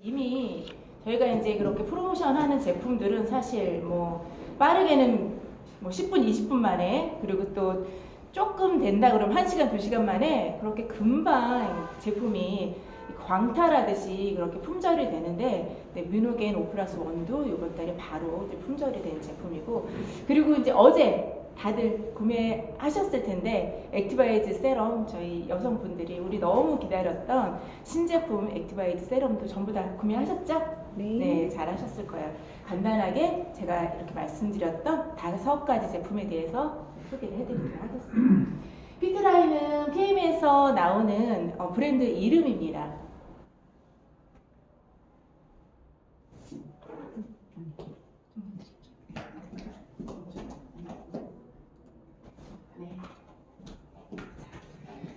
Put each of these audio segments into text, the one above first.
이미 저희가 이제 그렇게 프로모션하는 제품들은 사실 뭐 빠르게는 뭐 10분, 20분 만에, 그리고 또 조금 된다 그러면 1시간, 2시간 만에 그렇게 금방 제품이 광탈하듯이 그렇게 품절이 되는데, 네, 뮤노겐 5+1도 이번 달에 바로 품절이 된 제품이고, 그리고 이제 어제 다들 구매하셨을 텐데 액티바이즈 세럼, 저희 여성분들이 우리 너무 기다렸던 신제품 액티바이즈 세럼도 전부 다 구매하셨죠? 네, 잘하셨을 거예요. 간단하게 제가 이렇게 말씀드렸던 5가지 제품에 대해서 소개를 해드리도록 하겠습니다. 피트라인은 PM에서 나오는 브랜드 이름입니다.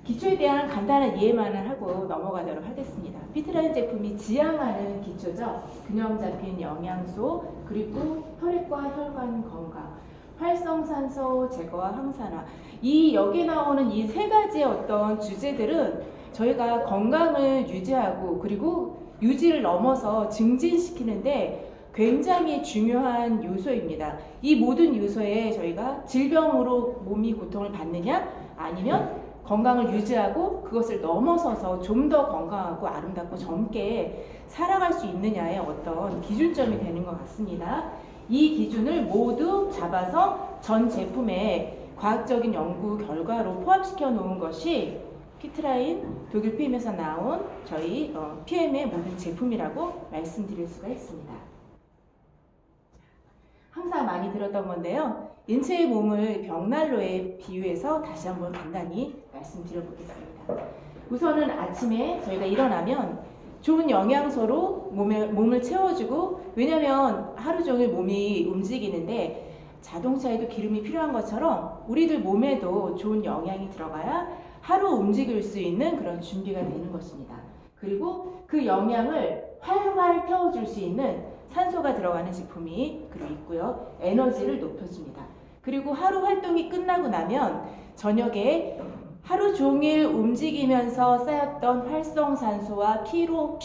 기초에 대한 간단한 이해만을 하고 넘어가도록 하겠습니다. 피트라인 제품이 지향하는 기초죠. 균형 잡힌 영양소, 그리고 혈액과 혈관 건강, 활성산소 제거와 항산화. 여기 나오는 이 3가지의 어떤 주제들은 저희가 건강을 유지하고, 그리고 유지를 넘어서 증진시키는데 굉장히 중요한 요소입니다. 이 모든 요소에 저희가 질병으로 몸이 고통을 받느냐, 아니면 건강을 유지하고 그것을 넘어서서 좀 더 건강하고 아름답고 젊게 살아갈 수 있느냐의 어떤 기준점이 되는 것 같습니다. 이 기준을 모두 잡아서 전 제품에 과학적인 연구 결과로 포함시켜 놓은 것이 피트라인 독일 PM에서 나온 저희 PM의 모든 제품이라고 말씀드릴 수가 있습니다. 항상 많이 들었던 건데요. 인체의 몸을 벽난로에 비유해서 다시 한번 간단히 말씀드려 보겠습니다. 우선은 아침에 저희가 일어나면 좋은 영양소로 몸을 채워주고, 왜냐하면 하루 종일 몸이 움직이는데 자동차에도 기름이 필요한 것처럼 우리들 몸에도 좋은 영양이 들어가야 하루 움직일 수 있는 그런 준비가 되는 것입니다. 그리고 그 영양을 활활 태워줄 수 있는 산소가 들어가는 제품이 그리고 있고요. 에너지를 높여줍니다. 그리고 하루 활동이 끝나고 나면 저녁에 하루 종일 움직이면서 쌓였던 활성산소와 피로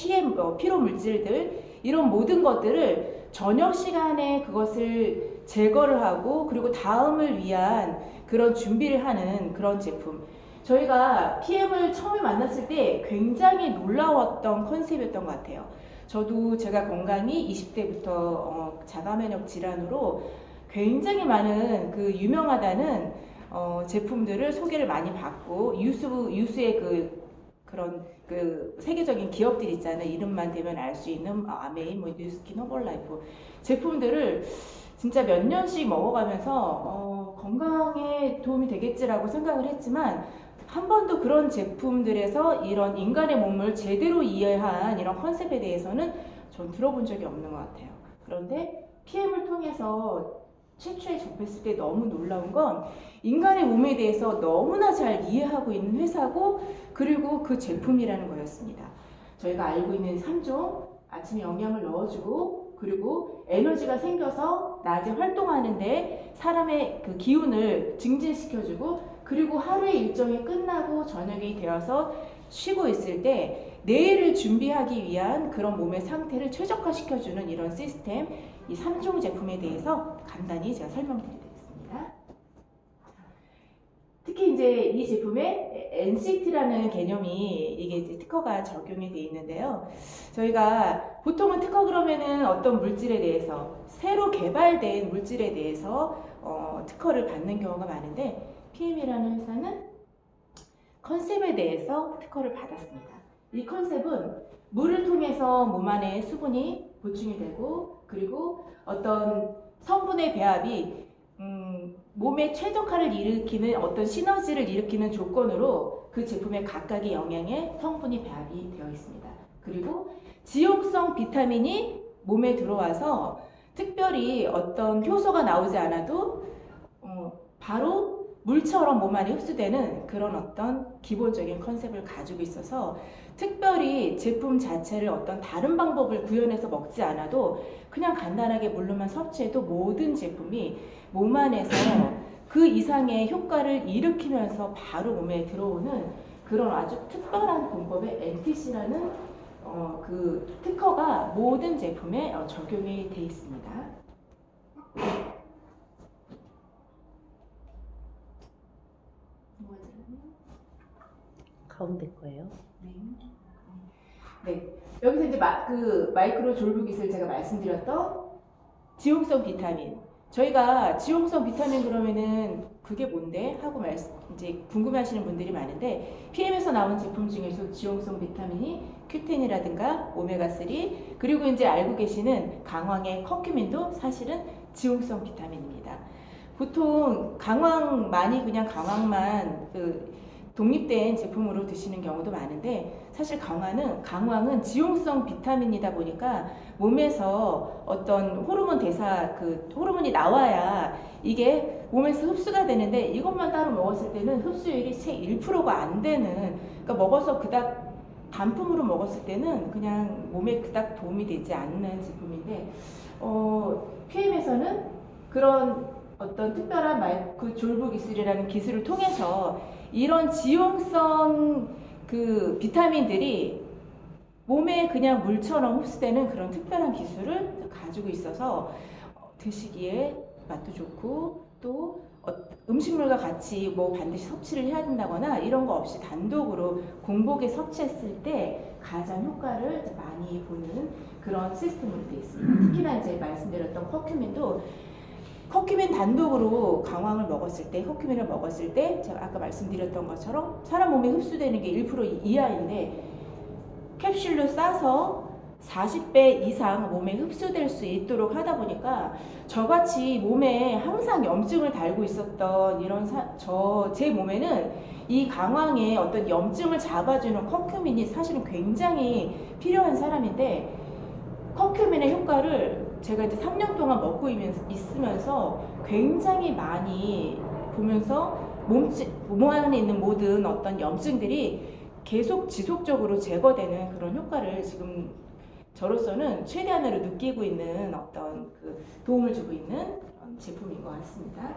물질들, 이런 모든 것들을 저녁 시간에 그것을 제거를 하고, 그리고 다음을 위한 그런 준비를 하는 그런 제품. 저희가 PM을 처음에 만났을 때 굉장히 놀라웠던 컨셉이었던 것 같아요. 저도 제가 건강이 20대부터 자가면역 질환으로 굉장히 많은 그 유명하다는 제품들을 소개를 많이 받고, 유수의 그런 세계적인 기업들 있잖아요. 이름만 대면 알 수 있는 아메인, 뉴스킨, 허벌라이프 제품들을 진짜 몇 년씩 먹어가면서 건강에 도움이 되겠지라고 생각을 했지만, 한 번도 그런 제품들에서 이런 인간의 몸을 제대로 이해한 이런 컨셉에 대해서는 전 들어본 적이 없는 것 같아요. 그런데 PM을 통해서 최초에 접했을 때 너무 놀라운 건 인간의 몸에 대해서 너무나 잘 이해하고 있는 회사고, 그리고 그 제품이라는 거였습니다. 저희가 알고 있는 3종, 아침에 영양을 넣어주고, 그리고 에너지가 생겨서 낮에 활동하는데 사람의 그 기운을 증진시켜주고, 그리고 하루의 일정이 끝나고 저녁이 되어서 쉬고 있을 때 내일을 준비하기 위한 그런 몸의 상태를 최적화시켜주는 이런 시스템, 이 3종 제품에 대해서 간단히 제가 설명드리겠습니다. 특히 이제 이 제품에 NCT라는 개념이 이게 이제 특허가 적용이 되어 있는데요. 저희가 보통은 특허 그러면은 어떤 물질에 대해서, 새로 개발된 물질에 대해서 특허를 받는 경우가 많은데, PM이라는 회사는 컨셉에 대해서 특허를 받았습니다. 이 컨셉은 물을 통해서 몸 안에 수분이 보충이 되고, 그리고 어떤 성분의 배합이 몸의 최적화를 일으키는 어떤 시너지를 일으키는 조건으로 그 제품의 각각의 영양의 성분이 배합이 되어 있습니다. 그리고 지용성 비타민이 몸에 들어와서 특별히 어떤 효소가 나오지 않아도 바로 물처럼 몸 안에 흡수되는 그런 어떤 기본적인 컨셉을 가지고 있어서, 특별히 제품 자체를 어떤 다른 방법을 구현해서 먹지 않아도 그냥 간단하게 물로만 섭취해도 모든 제품이 몸 안에서 그 이상의 효과를 일으키면서 바로 몸에 들어오는 그런 아주 특별한 공법의 NTC라는 그 특허가 모든 제품에 적용이 되어 있습니다. 가운데 거예요. 네. 여기서 이제 그 마이크로 졸부깃을 제가 말씀드렸던 지용성 비타민. 저희가 지용성 비타민 그러면은 그게 뭔데? 하고 이제 궁금해하시는 분들이 많은데 PM에서 나온 제품 중에서 지용성 비타민이 큐텐이라든가 오메가3 그리고 이제 알고 계시는 강황의 커큐민도 사실은 지용성 비타민입니다. 보통 강황 많이 그냥 강황만 독립된 제품으로 드시는 경우도 많은데 사실 강황은 지용성 비타민이다 보니까 몸에서 어떤 호르몬 호르몬이 나와야 이게 몸에서 흡수가 되는데 이것만 따로 먹었을 때는 흡수율이 채 1%가 안 되는 그러니까 먹어서 그닥 단품으로 먹었을 때는 그냥 몸에 그닥 도움이 되지 않는 제품인데 PM에서는 그런 어떤 특별한 그 졸부 기술이라는 기술을 통해서 이런 지용성 그 비타민들이 몸에 그냥 물처럼 흡수되는 그런 특별한 기술을 가지고 있어서 드시기에 맛도 좋고 또 음식물과 같이 뭐 반드시 섭취를 해야 된다거나 이런 거 없이 단독으로 공복에 섭취했을 때 가장 효과를 많이 보는 그런 시스템으로 되어 있습니다. 특히나 이제 말씀드렸던 커큐민 단독으로 강황을 먹었을 때, 커큐민을 먹었을 때 제가 아까 말씀드렸던 것처럼 사람 몸에 흡수되는 게 1% 이하인데 캡슐로 싸서 40배 이상 몸에 흡수될 수 있도록 하다 보니까 저같이 몸에 항상 염증을 달고 있었던 제 몸에는 이 강황의 어떤 염증을 잡아주는 커큐민이 사실은 굉장히 필요한 사람인데 커큐민의 효과를 제가 이제 3년 동안 먹고 있으면서 굉장히 많이 보면서 몸 안에 있는 모든 어떤 염증들이 계속 지속적으로 제거되는 그런 효과를 지금 저로서는 최대한으로 느끼고 있는 어떤 그 도움을 주고 있는 제품인 것 같습니다.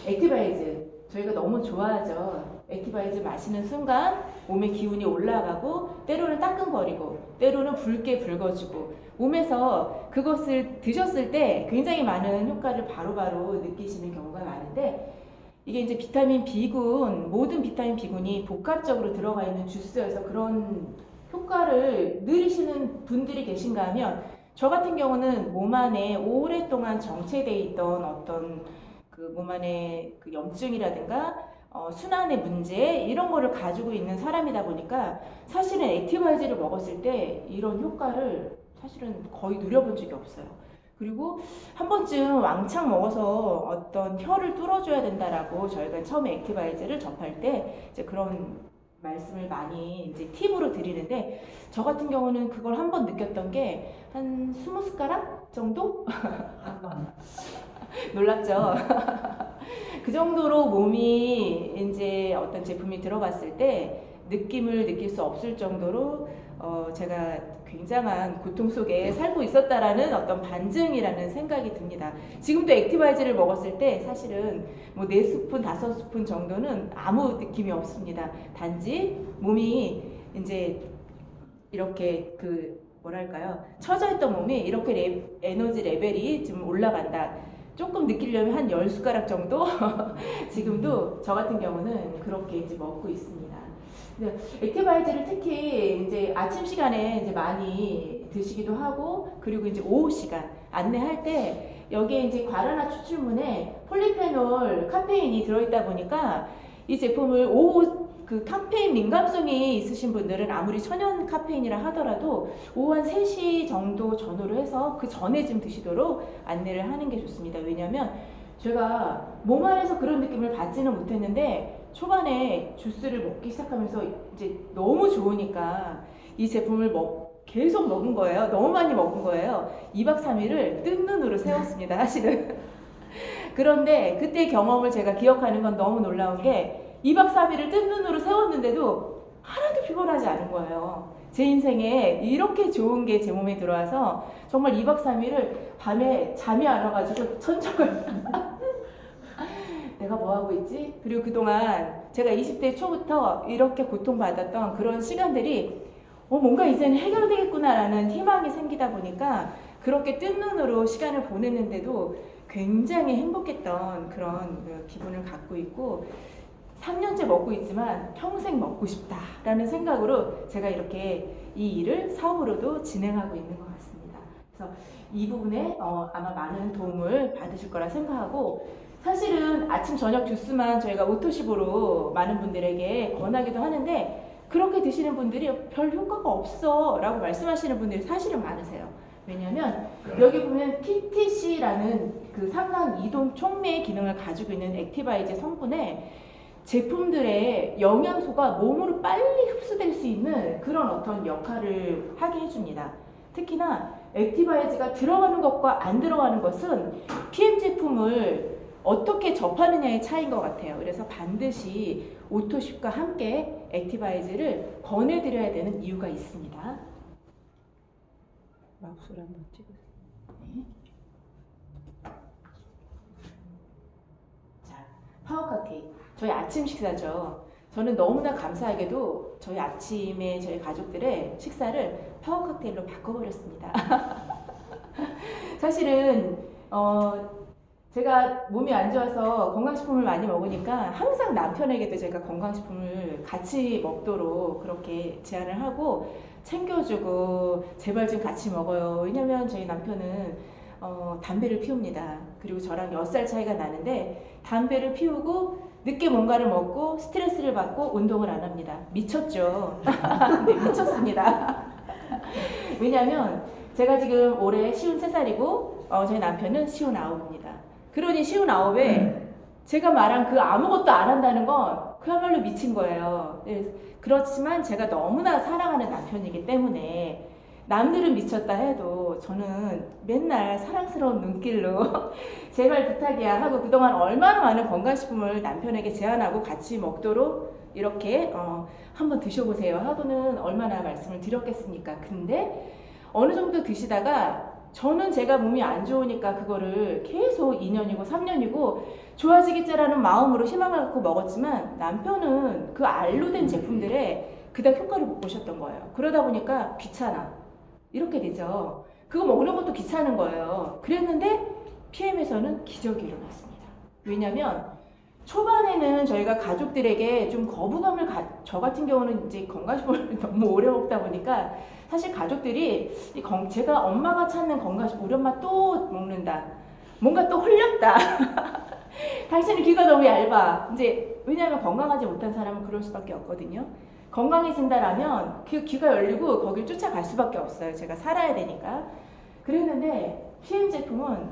액티바이즈 저희가 너무 좋아하죠. 액티바이즈 마시는 순간 몸의 기운이 올라가고 때로는 따끔거리고 때로는 붉게 붉어지고 몸에서 그것을 드셨을 때 굉장히 많은 효과를 바로바로 느끼시는 경우가 많은데 이게 이제 비타민 B군 모든 비타민 B군이 복합적으로 들어가 있는 주스여서 그런 효과를 누리시는 분들이 계신가 하면 저 같은 경우는 몸 안에 오랫동안 정체되어 있던 어떤 그 몸 안에 그 염증이라든가 순환의 문제 이런 거를 가지고 있는 사람이다 보니까 사실은 액티바이즈를 먹었을 때 이런 효과를 사실은 거의 누려본 적이 없어요. 그리고 한 번쯤 왕창 먹어서 어떤 혀를 뚫어줘야 된다라고 저희가 처음에 액티바이즈를 접할 때 이제 그런 말씀을 많이 이제 팁으로 드리는데 저 같은 경우는 그걸 한 번 느꼈던 게 한 20숟가락 정도? 놀랍죠? 그 정도로 몸이 이제 어떤 제품이 들어갔을 때 느낌을 느낄 수 없을 정도로 제가 굉장한 고통 속에 살고 있었다라는 어떤 반증이라는 생각이 듭니다. 지금도 액티바이즈를 먹었을 때 사실은 뭐 4스푼, 5스푼 정도는 아무 느낌이 없습니다. 단지 몸이 이제 이렇게 뭐랄까요? 처져 있던 몸이 이렇게 에너지 레벨이 좀 올라간다. 조금 느끼려면 한 10숟가락 정도? 지금도 저 같은 경우는 그렇게 이제 먹고 있습니다. 액티바이즈를 특히 이제 아침 시간에 이제 많이 드시기도 하고, 그리고 이제 오후 시간 안내할 때 여기에 이제 과라나 추출물에 폴리페놀, 카페인이 들어있다 보니까 이 제품을 오후 그 카페인 민감성이 있으신 분들은 아무리 천연 카페인이라 하더라도 오후 한 3시 정도 전후로 해서 그 전에 좀 드시도록 안내를 하는 게 좋습니다. 왜냐면 제가 몸 안에서 그런 느낌을 받지는 못했는데 초반에 주스를 먹기 시작하면서 이제 너무 좋으니까 이 제품을 계속 먹은 거예요. 너무 많이 먹은 거예요. 2박 3일을 뜬 눈으로 세웠습니다. 사실은. 그런데 그때 경험을 제가 기억하는 건 너무 놀라운 게 2박 3일을 뜬 눈으로 세웠는데도 하나도 피곤하지 않은 거예요. 제 인생에 이렇게 좋은 게 제 몸에 들어와서 정말 2박 3일을 밤에 잠이 안 와가지고 천정을 내가 내가 뭐 하고 있지? 그리고 그동안 제가 20대 초부터 이렇게 고통받았던 그런 시간들이 뭔가 이제는 해결되겠구나라는 희망이 생기다 보니까 그렇게 뜬 눈으로 시간을 보냈는데도 굉장히 행복했던 그런 그 기분을 갖고 있고 3년째 먹고 있지만 평생 먹고 싶다라는 생각으로 제가 이렇게 이 일을 사업으로도 진행하고 있는 것 같습니다. 그래서 이 부분에 아마 많은 도움을 받으실 거라 생각하고 사실은 아침 저녁 주스만 저희가 오토십으로 많은 분들에게 권하기도 하는데 그렇게 드시는 분들이 별 효과가 없어 라고 말씀하시는 분들이 사실은 많으세요. 왜냐하면 여기 보면 PTC라는 그 상상 이동 촉매 기능을 가지고 있는 액티바이즈 성분에 제품들의 영양소가 몸으로 빨리 흡수될 수 있는 그런 어떤 역할을 하게 해줍니다. 특히나 액티바이즈가 들어가는 것과 안 들어가는 것은 PM 제품을 어떻게 접하느냐의 차이인 것 같아요. 그래서 반드시 오토십과 함께 액티바이즈를 권해드려야 되는 이유가 있습니다. 마우스를 한번 찍으세요. 네. 자, 파워칵테일. 저희 아침 식사죠. 저는 너무나 감사하게도 저희 아침에 저희 가족들의 식사를 파워칵테일로 바꿔버렸습니다. 사실은 제가 몸이 안 좋아서 건강식품을 많이 먹으니까 항상 남편에게도 제가 건강식품을 같이 먹도록 그렇게 제안을 하고 챙겨주고 제발 좀 같이 먹어요. 왜냐면 저희 남편은 담배를 피웁니다. 그리고 저랑 10살 차이가 나는데 담배를 피우고 늦게 뭔가를 먹고 스트레스를 받고 운동을 안 합니다. 미쳤죠. 네, 미쳤습니다. 왜냐면 제가 지금 올해 53살이고 저희 남편은 59입니다. 그러니 59에 제가 말한 그 아무것도 안 한다는 건 그야말로 미친 거예요. 네, 그렇지만 제가 너무나 사랑하는 남편이기 때문에 남들은 미쳤다 해도 저는 맨날 사랑스러운 눈길로 제발 부탁이야 하고 그동안 얼마나 많은 건강식품을 남편에게 제안하고 같이 먹도록 이렇게 한번 드셔보세요 하고는 얼마나 말씀을 드렸겠습니까. 근데 어느 정도 드시다가 저는 제가 몸이 안 좋으니까 그거를 계속 2년이고 3년이고 좋아지겠지라는 마음으로 희망을 갖고 먹었지만 남편은 그 알로 된 제품들에 그닥 효과를 못 보셨던 거예요. 그러다 보니까 귀찮아. 이렇게 되죠. 그거 먹는 것도 귀찮은 거예요. 그랬는데 PM에서는 기적이 일어났습니다. 왜냐면 초반에는 저희가 가족들에게 좀 거부감을 저 같은 경우는 이제 건강식품을 너무 오래 먹다 보니까 사실 가족들이 제가 엄마가 찾는 건강식품 우리 엄마 또 먹는다. 뭔가 또 흘렸다. 당신은 귀가 너무 얇아. 이제 왜냐하면 건강하지 못한 사람은 그럴 수밖에 없거든요. 건강해진다라면 그 귀가 열리고 거길 쫓아갈 수밖에 없어요. 제가 살아야 되니까. 그랬는데 PM 제품은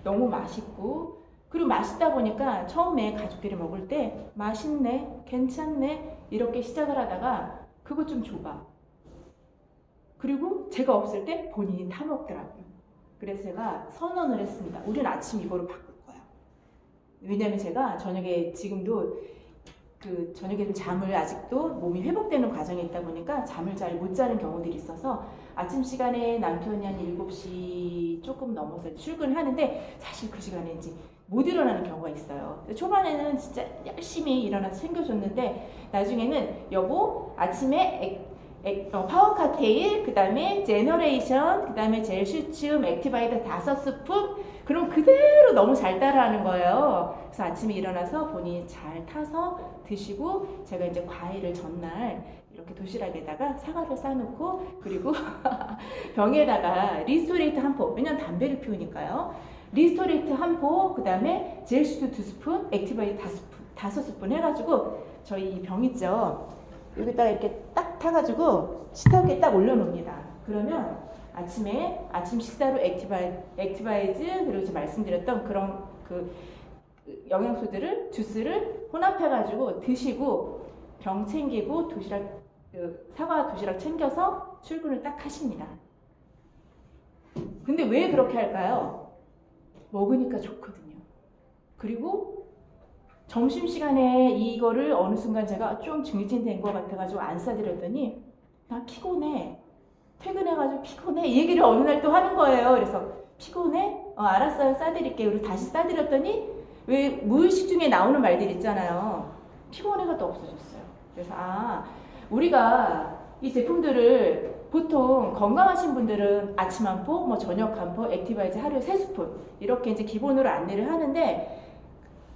너무 맛있고 그리고 맛있다 보니까 처음에 가족들이 먹을 때 맛있네, 괜찮네 이렇게 시작을 하다가 그거 좀 줘봐. 그리고 제가 없을 때 본인이 타 먹더라고요. 그래서 제가 선언을 했습니다. 우리는 아침 이거로 바꿀 거야. 왜냐면 제가 저녁에 지금도 저녁에 좀 잠을 아직도 몸이 회복되는 과정에 있다 보니까 잠을 잘 못 자는 경우들이 있어서 아침 시간에 남편이 한 7시 조금 넘어서 출근하는데 사실 그 시간에 이제 못 일어나는 경우가 있어요. 초반에는 진짜 열심히 일어나서 챙겨줬는데 나중에는 여보 아침에 파워칵테일, 그 다음에 제너레이션, 그 다음에 젤슈춤, 액티바이더 5스푼 그럼 그대로 너무 잘 따라하는 거예요. 그래서 아침에 일어나서 본인이 잘 타서 드시고 제가 이제 과일을 전날 이렇게 도시락에다가 사과를 싸놓고 그리고 병에다가 리스토레이트 한 포, 왜냐면 담배를 피우니까요. 리스토레이트 한 포, 그 다음에 젤슈트 2스푼, 액티바이더 5스푼 해가지고 저희 이 병 있죠. 여기다가 이렇게 딱 타가지고 식탁에 딱 올려놓습니다. 그러면 아침에 아침 식사로 액티바이즈 그리고 제가 말씀드렸던 그런 그 영양소들을 주스를 혼합해가지고 드시고 병 챙기고 사과 도시락 챙겨서 출근을 딱 하십니다. 근데 왜 그렇게 할까요? 먹으니까 좋거든요. 그리고 점심시간에 이거를 어느 순간 제가 좀 증진된 것 같아가지고 안 싸드렸더니 나 피곤해. 퇴근해가지고 피곤해. 이 얘기를 어느 날 또 하는 거예요. 그래서 피곤해? 알았어요. 싸드릴게요. 그리고 다시 싸드렸더니 왜 무의식 중에 나오는 말들 있잖아요. 피곤해가 또 없어졌어요. 그래서 우리가 이 제품들을 보통 건강하신 분들은 아침 한 포, 뭐 저녁 한 포, 액티바이즈 하루에 3스푼 이렇게 이제 기본으로 안내를 하는데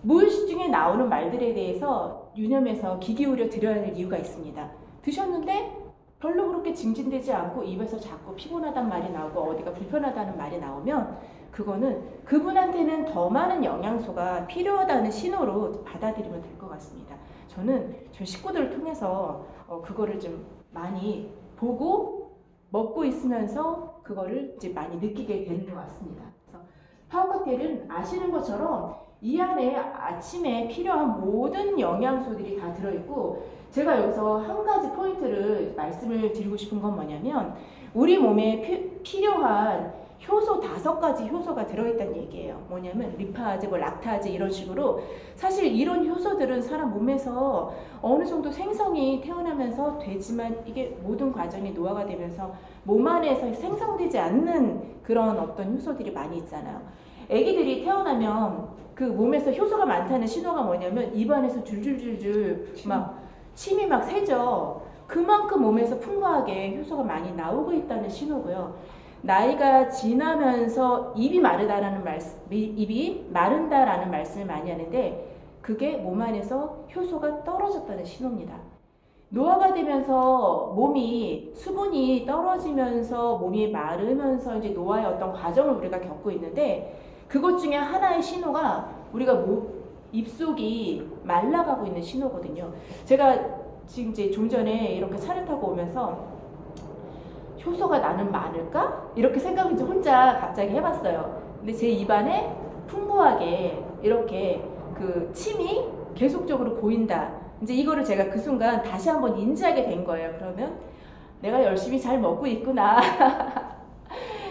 무의식 중에 나오는 말들에 대해서 유념해서 귀 기울여 드려야 할 이유가 있습니다. 드셨는데 별로 그렇게 증진되지 않고 입에서 자꾸 피곤하다는 말이 나오고 어디가 불편하다는 말이 나오면 그거는 그분한테는 더 많은 영양소가 필요하다는 신호로 받아들이면 될 것 같습니다. 저는 저희 식구들을 통해서 그거를 좀 많이 보고 먹고 있으면서 그거를 이제 많이 느끼게 되는 것 같습니다. 그래서 파워칵테일은 아시는 것처럼 이 안에 아침에 필요한 모든 영양소들이 다 들어있고 제가 여기서 한 가지 포인트를 말씀을 드리고 싶은 건 뭐냐면 우리 몸에 필요한 효소 5가지 효소가 들어있다는 얘기예요. 뭐냐면 리파아제, 락타아제 이런 식으로 사실 이런 효소들은 사람 몸에서 어느 정도 생성이 태어나면서 되지만 이게 모든 과정이 노화가 되면서 몸 안에서 생성되지 않는 그런 어떤 효소들이 많이 있잖아요. 아기들이 태어나면 그 몸에서 효소가 많다는 신호가 뭐냐면 입안에서 줄줄줄줄 막 침이 막 새죠. 그만큼 몸에서 풍부하게 효소가 많이 나오고 있다는 신호고요. 나이가 지나면서 입이 마른다라는 말씀을 많이 하는데 그게 몸 안에서 효소가 떨어졌다는 신호입니다. 노화가 되면서 몸이 수분이 떨어지면서 몸이 마르면서 이제 노화의 어떤 과정을 우리가 겪고 있는데 그것 중에 하나의 신호가 우리가 입속이 말라가고 있는 신호거든요. 제가 지금 이제 좀 전에 이렇게 차를 타고 오면서 효소가 나는 많을까? 이렇게 생각을 이제 혼자 갑자기 해봤어요. 근데 제 입안에 풍부하게 이렇게 그 침이 계속적으로 보인다. 이제 이거를 제가 그 순간 다시 한번 인지하게 된 거예요. 그러면 내가 열심히 잘 먹고 있구나.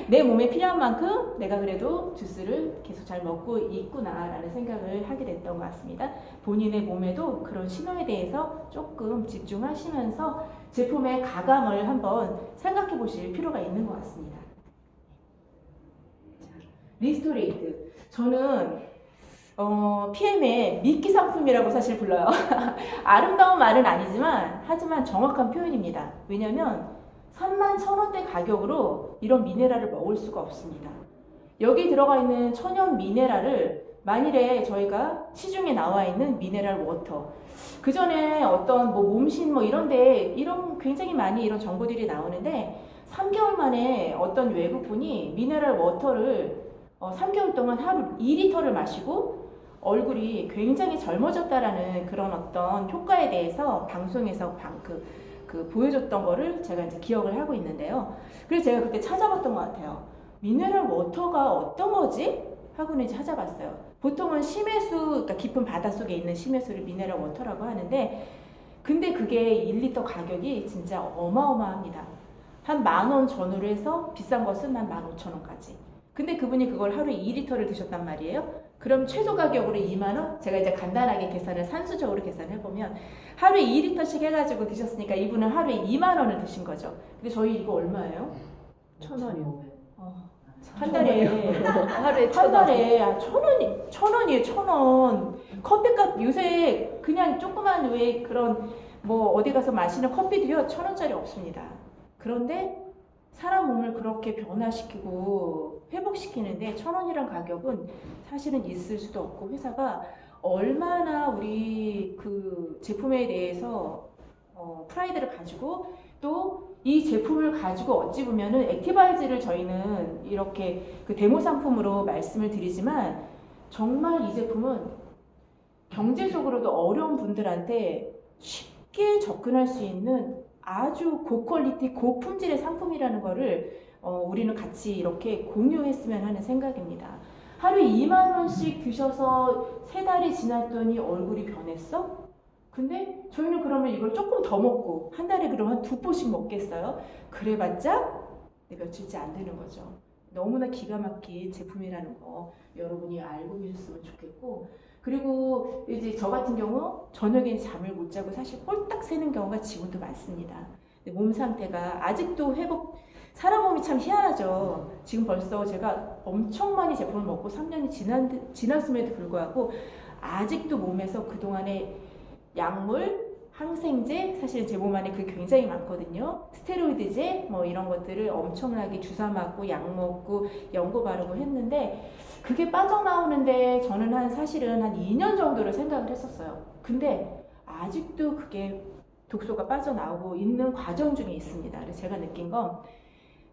내 몸에 필요한 만큼 내가 그래도 주스를 계속 잘 먹고 있구나라는 생각을 하게 됐던 것 같습니다. 본인의 몸에도 그런 신호에 대해서 조금 집중하시면서 제품의 가감을 한번 생각해 보실 필요가 있는 것 같습니다. 리스토레이트. 저는 PM의 미끼 상품이라고 사실 불러요. 아름다운 말은 아니지만 하지만 정확한 표현입니다. 왜냐하면 31,000원대 가격으로 이런 미네랄을 먹을 수가 없습니다. 여기 들어가 있는 천연 미네랄을 만일에 저희가 시중에 나와 있는 미네랄 워터 그 전에 어떤 뭐 몸신 뭐 이런데 이런 굉장히 많이 이런 정보들이 나오는데 3개월 만에 어떤 외국분이 미네랄 워터를 3개월 동안 하루 2리터를 마시고 얼굴이 굉장히 젊어졌다라는 그런 어떤 효과에 대해서 방송에서 보여줬던 거를 제가 이제 기억을 하고 있는데요. 그래서 제가 그때 찾아봤던 것 같아요. 미네랄 워터가 어떤 거지? 하고는 이제 찾아봤어요. 보통은 심해수, 그러니까 깊은 바닷속에 있는 심해수를 미네랄 워터라고 하는데 근데 그게 1리터 가격이 진짜 어마어마합니다. 한 10,000원 전후로 해서 비싼 것은 한 15,000원까지. 근데 그분이 그걸 하루에 2리터를 드셨단 말이에요. 그럼 최소 가격으로 2만원? 제가 이제 간단하게 계산을 산수적으로 계산해보면 하루에 2리터씩 해가지고 드셨으니까 이분은 하루에 2만원을 드신 거죠. 근데 저희 이거 얼마예요? 1,000원이요. 한 달에 하루에 한 달에 1,000원이에요. 1,000원. 커피값 요새 그냥 조그만 왜 그런 뭐 어디 가서 마시는 커피도요 1,000원짜리 없습니다. 그런데 사람 몸을 그렇게 변화시키고 회복시키는데 1,000원이란 가격은 사실은 있을 수도 없고 회사가 얼마나 우리 그 제품에 대해서 프라이드를 가지고 또 이 제품을 가지고 어찌 보면은 액티바이즈를 저희는 이렇게 그 데모 상품으로 말씀을 드리지만 정말 이 제품은 경제적으로도 어려운 분들한테 쉽게 접근할 수 있는 아주 고퀄리티, 고품질의 상품이라는 거를 우리는 같이 이렇게 공유했으면 하는 생각입니다. 하루에 2만원씩 드셔서 3달이 지났더니 얼굴이 변했어? 근데 저희는 그러면 이걸 조금 더 먹고 한 달에 그러면 2포씩 먹겠어요? 그래봤자 며칠째 안 되는 거죠. 너무나 기가 막힌 제품이라는 거 여러분이 알고 계셨으면 좋겠고 그리고 이제 저 같은 경우 저녁에 잠을 못 자고 사실 꼴딱 새는 경우가 지금도 많습니다. 몸 상태가 아직도 사람 몸이 참 희한하죠. 지금 벌써 제가 엄청 많이 제품을 먹고 3년이 지났음에도 불구하고 아직도 몸에서 그동안의 약물, 항생제, 사실 제 몸 안에 그게 굉장히 많거든요. 스테로이드제 뭐 이런 것들을 엄청나게 주사 맞고 약 먹고 연고 바르고 했는데 그게 빠져나오는데 저는 사실은 한 2년 정도를 생각을 했었어요. 근데 아직도 그게 독소가 빠져나오고 있는 과정 중에 있습니다. 그래서 제가 느낀 건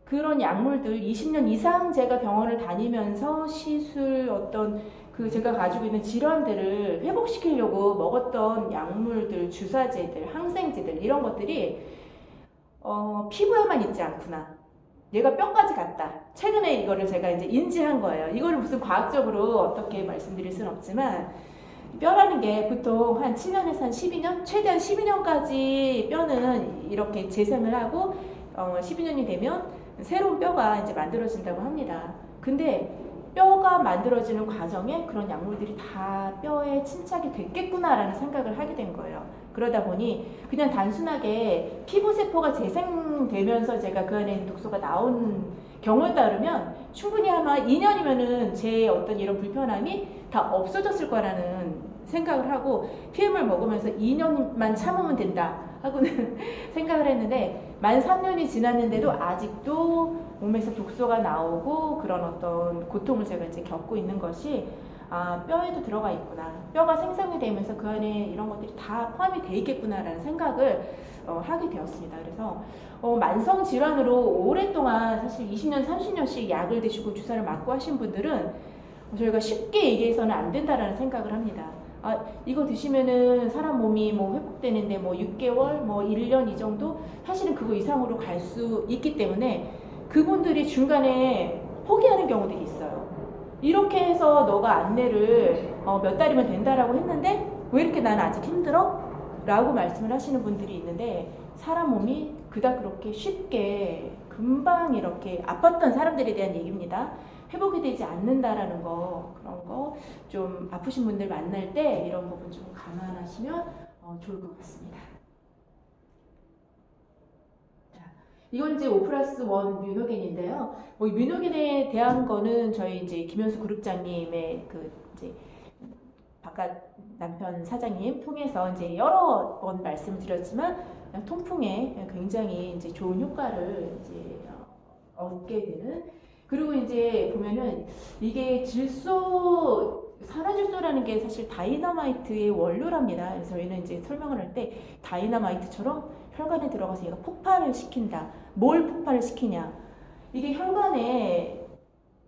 그런 약물들 20년 이상 제가 병원을 다니면서 시술 어떤 그 제가 가지고 있는 질환들을 회복시키려고 먹었던 약물들, 주사제들, 항생제들 이런 것들이 피부에만 있지 않구나. 얘가 뼈까지 갔다. 최근에 이거를 제가 이제 인지한 거예요. 이거를 무슨 과학적으로 어떻게 말씀드릴 수는 없지만 뼈라는 게 보통 한 7년에서 한 12년, 최대한 12년까지 뼈는 이렇게 재생을 하고 12년이 되면 새로운 뼈가 이제 만들어진다고 합니다. 근데 뼈가 만들어지는 과정에 그런 약물들이 다 뼈에 침착이 됐겠구나라는 생각을 하게 된 거예요. 그러다 보니 그냥 단순하게 피부세포가 재생되면서 제가 그 안에 있는 독소가 나온 경우에 따르면 충분히 아마 2년이면은 제 어떤 이런 불편함이 다 없어졌을 거라는 생각을 하고 PM을 먹으면서 2년만 참으면 된다 하고는 생각을 했는데 만 3년이 지났는데도 아직도 몸에서 독소가 나오고 그런 어떤 고통을 제가 이제 겪고 있는 것이 뼈에도 들어가 있구나. 뼈가 생성이 되면서 그 안에 이런 것들이 다 포함이 돼 있겠구나라는 생각을 하게 되었습니다. 그래서 만성 질환으로 오랫동안 사실 20년, 30년씩 약을 드시고 주사를 맞고 하신 분들은 저희가 쉽게 얘기해서는 안 된다라는 생각을 합니다. 이거 드시면은 사람 몸이 뭐 회복되는데 뭐 6개월, 뭐 1년 이 정도 사실은 그거 이상으로 갈 수 있기 때문에 그분들이 중간에 포기하는 경우들이 있어요. 이렇게 해서 너가 안내를 몇 달이면 된다라고 했는데 왜 이렇게 나는 아직 힘들어? 라고 말씀을 하시는 분들이 있는데 사람 몸이 그닥 그렇게 쉽게 금방 이렇게 아팠던 사람들에 대한 얘기입니다. 회복이 되지 않는다라는 거, 그런 거 좀 아프신 분들 만날 때 이런 부분 좀 감안하시면 좋을 것 같습니다. 자, 이건 이제 5+1 뮤노겐인데요. 뭐 뮤노겐에 대한 거는 저희 이제 김현수 그룹장님의 그 이제 바깥 남편 사장님 통해서 이제 여러 번 말씀드렸지만 통풍에 굉장히 이제 좋은 효과를 이제 얻게 되는. 그리고 이제 보면은 이게 산화질소라는 게 사실 다이너마이트의 원료랍니다. 그래서 저희는 이제 설명을 할 때 다이너마이트처럼 혈관에 들어가서 얘가 폭발을 시킨다. 뭘 폭발을 시키냐? 이게 혈관에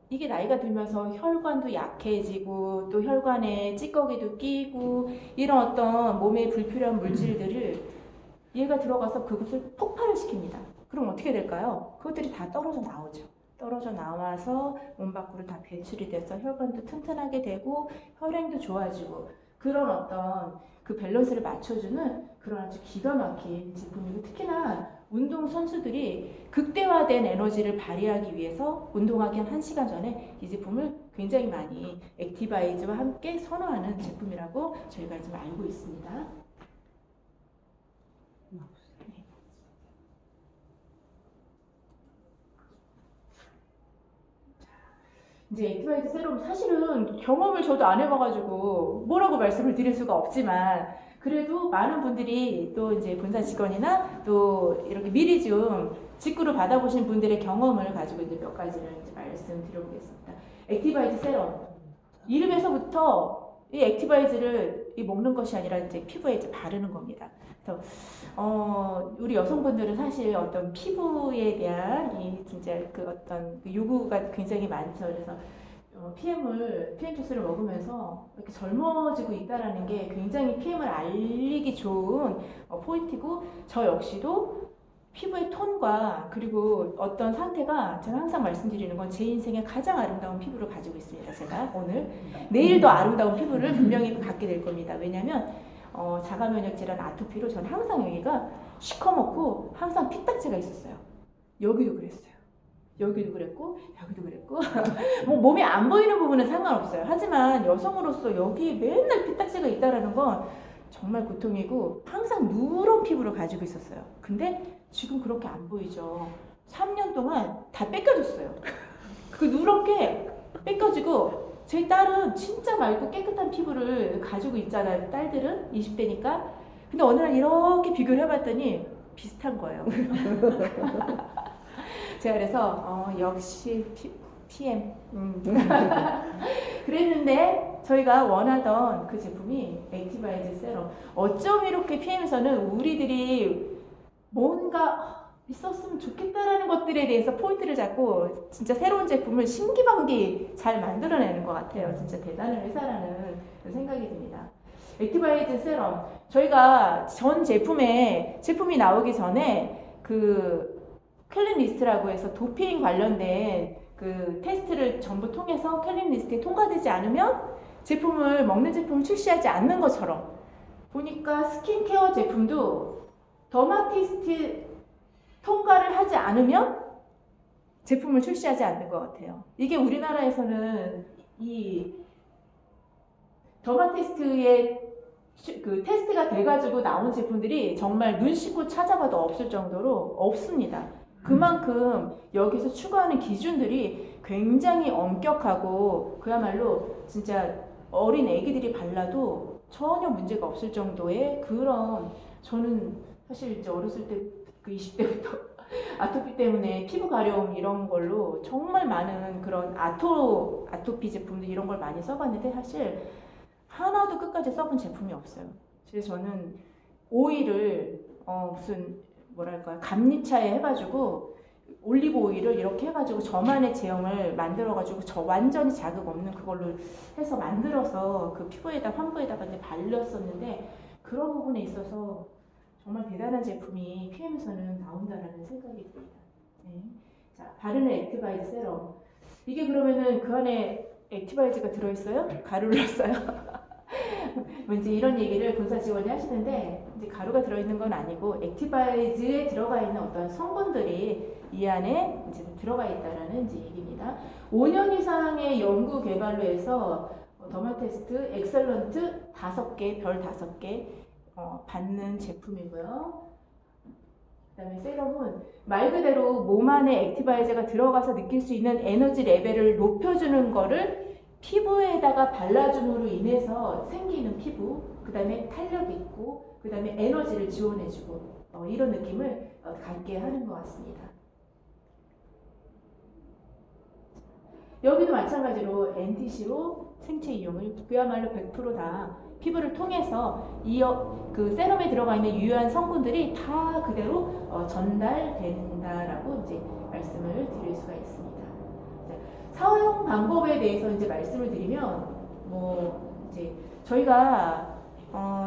이게 나이가 들면서 혈관도 약해지고 또 혈관에 찌꺼기도 끼고 이런 어떤 몸에 불필요한 물질들을 얘가 들어가서 그것을 폭발을 시킵니다. 그럼 어떻게 될까요? 그것들이 다 떨어져 나오죠. 떨어져 나와서 몸 밖으로 다 배출이 돼서 혈관도 튼튼하게 되고 혈행도 좋아지고 그런 어떤 그 밸런스를 맞춰주는 그런 아주 기가 막힌 제품이고 특히나 운동 선수들이 극대화된 에너지를 발휘하기 위해서 운동하기 한 1시간 전에 이 제품을 굉장히 많이 액티바이즈와 함께 선호하는 제품이라고 저희가 지금 알고 있습니다. 이제 액티바이트 세럼 사실은 경험을 저도 안 해봐가지고 뭐라고 말씀을 드릴 수가 없지만 그래도 많은 분들이 또 이제 본사 직원이나 또 이렇게 미리 좀 직구로 받아보신 분들의 경험을 가지고 이제 몇 가지를 이제 말씀드려보겠습니다. 액티바이트 세럼 이름에서부터 이 액티바이즈를 먹는 것이 아니라 이제 피부에 이제 바르는 겁니다. 그래서 우리 여성분들은 사실 어떤 피부에 대한 이 진짜 그 어떤 그 요구가 굉장히 많죠. 그래서 PM 주스를 먹으면서 이렇게 젊어지고 있다라는 게 굉장히 PM을 알리기 좋은 포인트고 저 역시도 피부의 톤과 그리고 어떤 상태가 제가 항상 말씀드리는 건 제 인생의 가장 아름다운 피부를 가지고 있습니다. 제가 오늘 내일 더 아름다운 피부를 분명히 갖게 될 겁니다. 왜냐하면 자가 면역 질환 아토피로 저는 항상 여기가 시커멓고 항상 피딱지가 있었어요. 여기도 그랬어요. 여기도 그랬고 여기도 그랬고 뭐 몸에 안 보이는 부분은 상관없어요. 하지만 여성으로서 여기에 맨날 피딱지가 있다라는 건 정말 고통이고 항상 누런 피부를 가지고 있었어요. 근데 지금 그렇게 안 보이죠. 3년 동안 다 뺏겨줬어요. 그 누렇게 뺏겨지고 제 딸은 진짜 맑고 깨끗한 피부를 가지고 있잖아요. 딸들은 20대니까. 근데 어느 날 이렇게 비교를 해봤더니 비슷한 거예요. 제가 그래서 역시 PM 그랬는데 저희가 원하던 그 제품이 액티바이즈 세럼. 어쩜 이렇게 PM에서는 우리들이 뭔가 있었으면 좋겠다라는 것들에 대해서 포인트를 잡고 진짜 새로운 제품을 신기방기 잘 만들어내는 것 같아요. 진짜 대단한 회사라는 생각이 듭니다. 액티바이즈 세럼, 저희가 전 제품이 나오기 전에 그 캘린 리스트라고 해서 도핑 관련된 그 테스트를 전부 통해서 캘린 리스트에 통과되지 않으면 먹는 제품을 출시하지 않는 것처럼, 보니까 스킨케어 제품도 더마티스트 통과를 하지 않으면 제품을 출시하지 않는 것 같아요. 이게 우리나라에서는 이 더마티스트의 그 테스트가 돼가지고 나온 제품들이 정말 눈 씻고 찾아봐도 없을 정도로 없습니다. 그만큼 여기서 추구하는 기준들이 굉장히 엄격하고 그야말로 진짜 어린 애기들이 발라도 전혀 문제가 없을 정도의 그런, 저는 사실 이제 어렸을 때 그 20대부터 아토피 때문에 피부 가려움 이런 걸로 정말 많은 그런 아토피 제품들 이런 걸 많이 써봤는데 사실 하나도 끝까지 써본 제품이 없어요. 그래서 저는 오일을 무슨 뭐랄까요, 감리차에 해가지고 올리브 오일을 이렇게 해가지고 저만의 제형을 만들어가지고 저 완전히 자극 없는 그걸로 해서 만들어서 그 피부에다 환부에다가 이제 발렸었는데, 그런 부분에 있어서 정말 대단한 제품이 PM에서는 나온다라는 생각이 듭니다. 네. 자, 바르는 액티바이즈 세럼. 이게 그러면은 그 안에 액티바이즈가 들어있어요? 가루를 넣었어요? 왠지 이런 얘기를 본사 직원이 하시는데, 이제 가루가 들어있는 건 아니고 액티바이즈에 들어가 있는 어떤 성분들이 이 안에 이제 들어가 있다라는 이제 얘기입니다. 5년 이상의 연구 개발로 해서 더마테스트 엑셀런트 5개, 별 5개 받는 제품이고요. 그 다음에 세럼은 말 그대로 몸 안에 액티바이저가 들어가서 느낄 수 있는 에너지 레벨을 높여주는 거를 피부에다가 발라줌으로 인해서 생기는 피부, 그 다음에 탄력 있고, 그 다음에 에너지를 지원해주고 이런 느낌을 갖게 하는 것 같습니다. 여기도 마찬가지로 NTC로 생체 이용을 그야말로 100% 다 피부를 통해서 그 세럼에 들어가 있는 유효한 성분들이 다 그대로 전달된다라고 이제 말씀을 드릴 수가 있습니다. 사용 방법에 대해서 이제 말씀을 드리면, 이제 저희가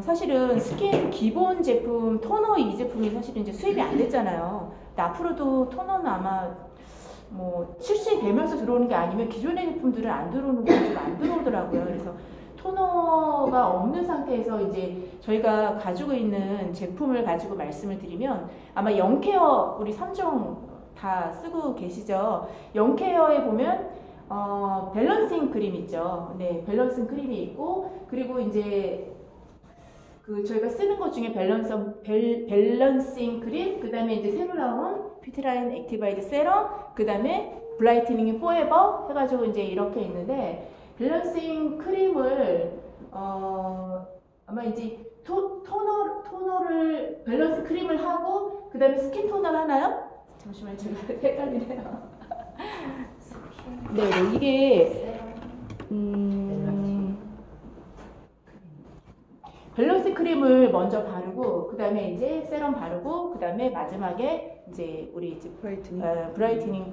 사실은 스킨 기본 제품 토너 이 제품이 사실은 이제 수입이 안 됐잖아요. 근데 앞으로도 토너는 아마 출시되면서 들어오는 게 아니면 기존의 제품들은 안 들어오는 거 좀 안 들어오더라고요. 그래서 토너가 없는 상태에서 이제 저희가 가지고 있는 제품을 가지고 말씀을 드리면, 아마 영케어 우리 3종 다 쓰고 계시죠? 영케어에 보면 밸런싱 크림 있죠. 네, 밸런싱 크림이 있고, 그리고 이제 그 저희가 쓰는 것 중에 밸런싱 크림, 그 다음에 이제 새로 나온 퓨티라인 액티바이드 세럼, 그 다음에 브라이트닝 포에버 해가지고 이제 이렇게 있는데, 밸런싱 크림을 아마 이제 토너를 밸런스 크림을 하고 그 다음에 스킨 토너를 하나요? 잠시만요, 제가 헷갈리네요. 네, 이게 밸런스 크림을 먼저 바르고 그 다음에 이제 세럼 바르고 그 다음에 마지막에 이제 우리 이제 브라이트닝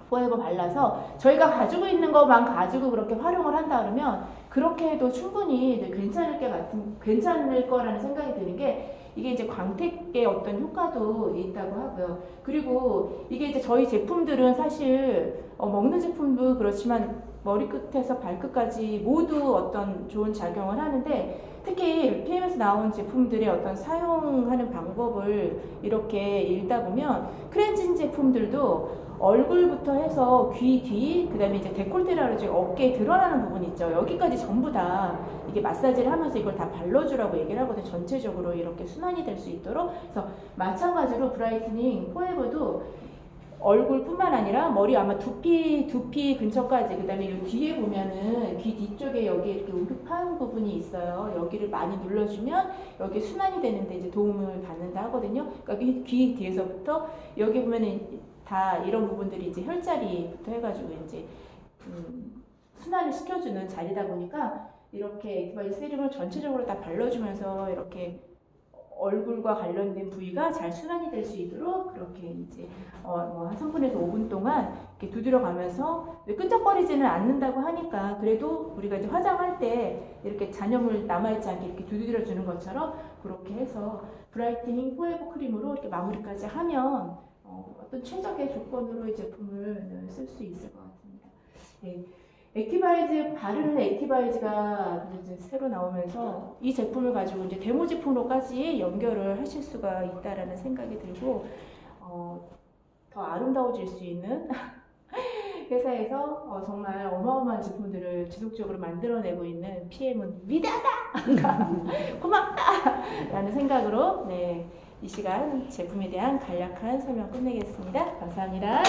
포에버 발라서 저희가 가지고 있는 것만 가지고 그렇게 활용을 한다 그러면 그렇게 해도 충분히 괜찮을 거라는 생각이 드는 게, 이게 이제 광택의 어떤 효과도 있다고 하고요. 그리고 이게 이제 저희 제품들은 사실 먹는 제품도 그렇지만 머리끝에서 발끝까지 모두 어떤 좋은 작용을 하는데, 특히 PM에서 나온 제품들의 어떤 사용하는 방법을 이렇게 읽다 보면 클렌징 제품들도 얼굴부터 해서 귀 뒤, 그 다음에 이제 데콜테라 그러죠. 어깨에 드러나는 부분 있죠. 여기까지 전부 다 이게 마사지를 하면서 이걸 다 발라주라고 얘기를 하거든요. 전체적으로 이렇게 순환이 될 수 있도록. 그래서 마찬가지로 브라이트닝 포에버도 얼굴뿐만 아니라 머리 아마 두피 근처까지, 그다음에 이 뒤에 보면은 귀 뒤쪽에 여기 이렇게 우르판 부분이 있어요. 여기를 많이 눌러주면 여기 순환이 되는데 이제 도움을 받는다 하거든요. 그러니까 귀 뒤에서부터 여기 보면은 다 이런 부분들이 이제 혈자리부터 해가지고 이제 순환을 시켜주는 자리다 보니까 이렇게 액티바이즈 세럼을 전체적으로 다 발라주면서 이렇게 얼굴과 관련된 부위가 잘 순환이 될 수 있도록 그렇게 이제 한 3분에서 5분 동안 이렇게 두드려가면서 끈적거리지는 않는다고 하니까 그래도 우리가 이제 화장할 때 이렇게 잔여물 남아있지 않게 이렇게 두드려 주는 것처럼 그렇게 해서 브라이트닝 포에버 크림으로 이렇게 마무리까지 하면 어떤 최적의 조건으로 이 제품을 쓸 수 있을 것 같습니다. 네. 액티바이즈, 바르는 액티바이즈가 이제 새로 나오면서 이 제품을 가지고 이제 데모 제품으로까지 연결을 하실 수가 있다라는 생각이 들고, 더 아름다워질 수 있는 회사에서 정말 어마어마한 제품들을 지속적으로 만들어내고 있는 PM은 위대하다! 고맙다! 라는 생각으로 네, 이 시간 제품에 대한 간략한 설명 끝내겠습니다. 감사합니다.